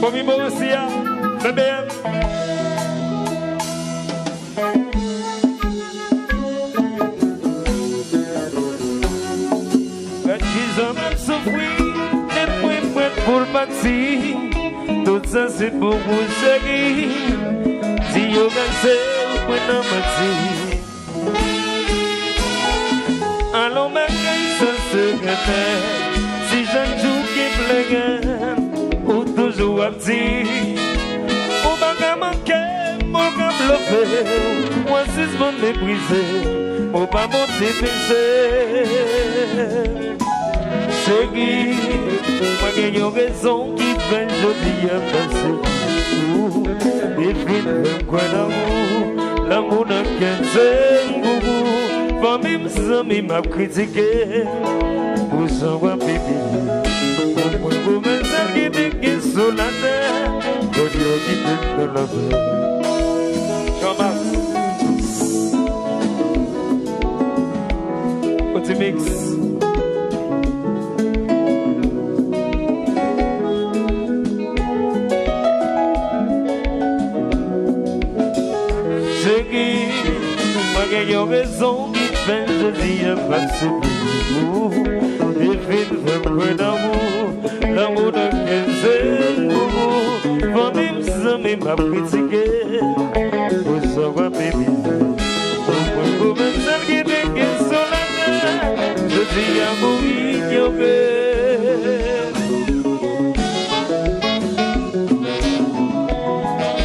Famille Borussia, BBM. Quand ils ont même souffri, les points pour le parti. Tout ça c'est pour vous chérir. Si vous pensez, vous pouvez nous mentir. Allons malgré ce secrétaire. Si je joue qui plaît, ou toujours un petit. Ou pas manquer, mon cap bluffé. Moi si je m'en méprisé, ou pas monter péché. C'est qui, moi qui ai raison qui fait joli à passer. Et puis quoi d'amour, l'amour n'a qu'un seul goût. Famille, mes amis m'a critiqué pour savoir bébé. Pour mes amis qui sont la terre, pour Dieu qui est dans la mer. Comment? Petit mix. C'est qui, moi qui ai raison qui fait je dis à passer pour vous. Et vite fait moins d'amour, l'amour de 15 pour vous. Vendez mes amis m'a critiqué, pour savoir bébé. Pour mes amis qui déguisent sur la terre, je dis à vous ignorer.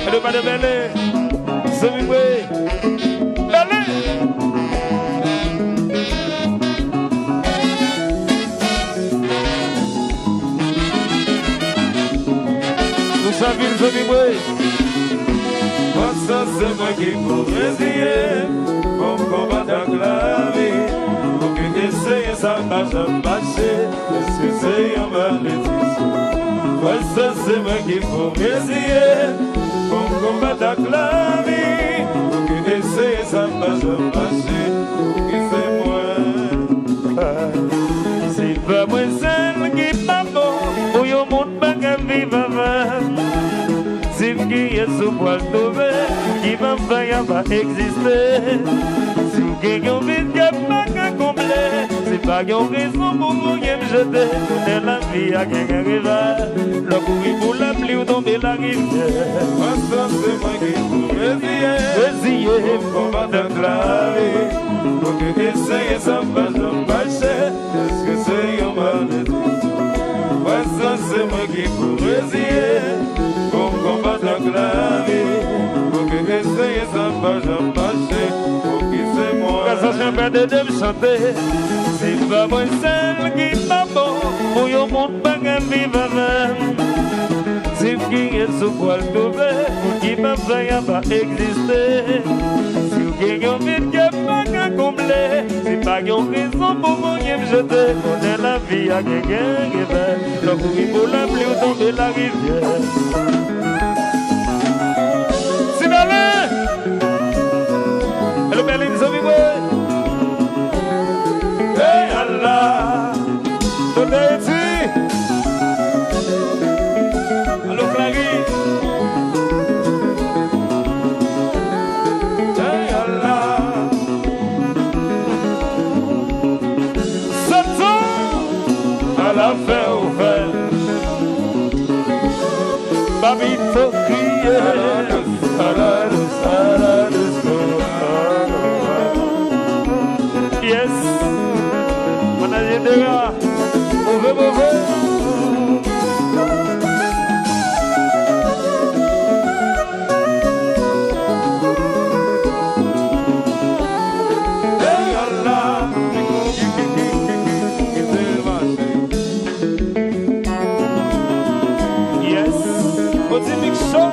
Allez, pas de belle, c'est vrai. Sa ville se vibrer. Moi ça c'est moi qui faut résister. Pour combattre la vie. Pour que j'essaye ça va jamais marcher. Est-ce que c'est un malédiction? Moi ça c'est moi qui faut résister. Pour combattre la vie. Pour que j'essaye ça va jamais marcher. Pour que c'est moi. C'est pas moi seul qui pas bon. Pour y'a mon bagarre vivre avant. Qui est sous poil tombé, qui va faire pas exister. Si vous gagnez envie de pas qu'à combler, c'est pas une raison pour vous me jeter. Connaître la vie à quelqu'un rival, le courir pour la pluie ou tomber la rivière. Moi ça c'est moi qui vous résiller, pour combattre la vie. Pour que essayer ça va jamais marcher, est-ce que c'est un malédiction? Moi ça c'est moi qui vous résiller. Pour combattre la vie, pour que j'essaye ça va jamais marcher, pour que c'est moi. Quand ça j'aime de me chanter, c'est pas moi seul qui pas bon, pour y'a mon bagarre vivre avant. C'est qui est sous poil tombé, qui m'a fait pas exister. Si vous gagnez envie de pas qu'à combler, c'est pas une raison pour vous me jeter. Connaître la vie à quelqu'un qui va, le courir pour la pluie ou tomber la rivière. Hello, Berlin, so we were. Hey, Allah, today see. Hello, Clary. Hey, Allah. Sato, à la fin au fin. Babi, faut crier. Yes, manager de gars, mauvais. Hey Allah, yes, petit mix show.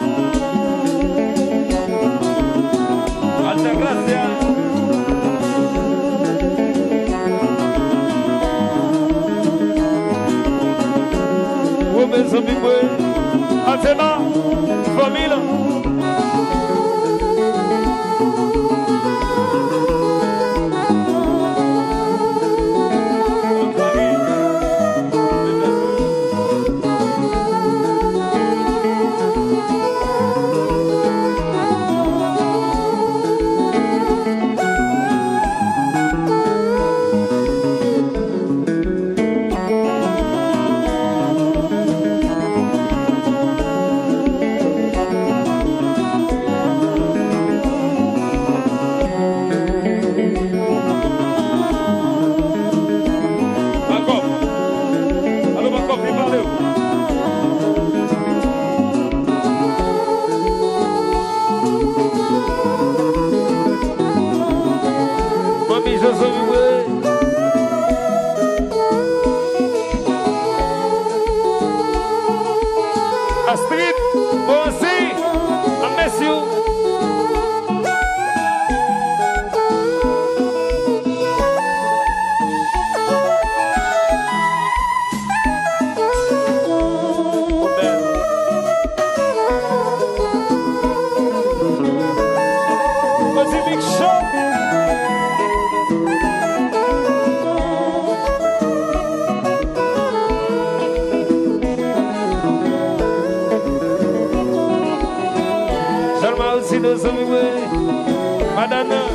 Alta gracia. Mes amigos, Atena, família. Madonna.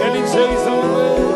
Eliseu e Samuel.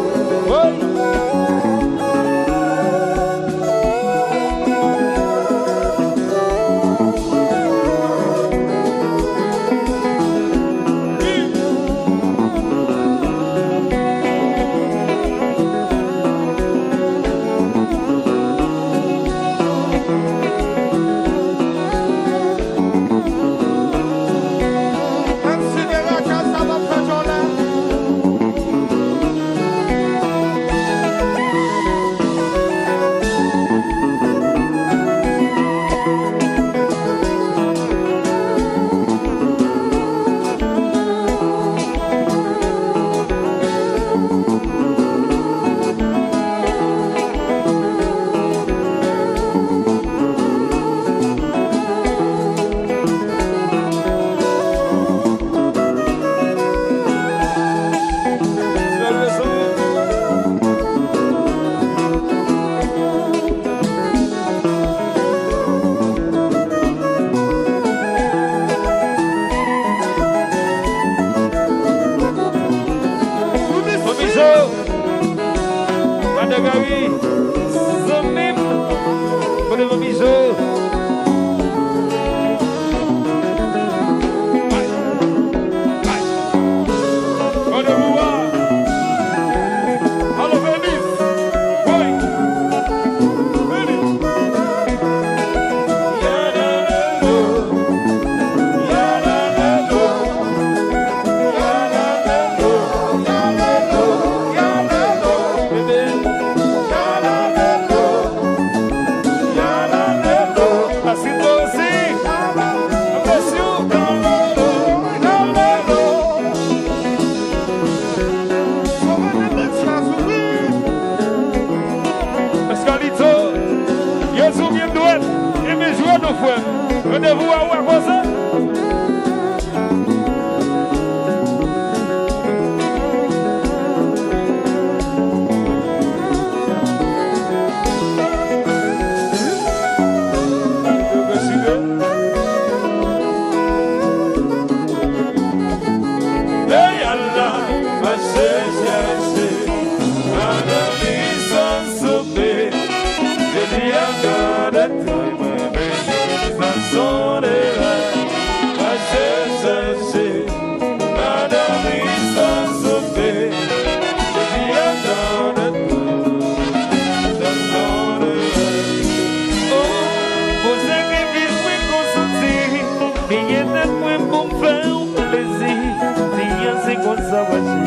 ça voici.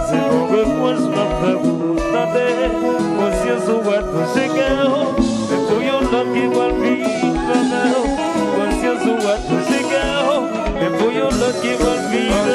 C'est bon que moi je m'en fais pour tenter. Conscience ou à tout c'est qu'un. Mais pour yon l'homme qui va le vivre. Conscience ou à tout c'est qu'un. Mais pour yon l'homme qui va le vivre.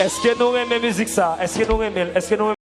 Est-ce que nous aimons la musique ça? Est-ce que nous aimons?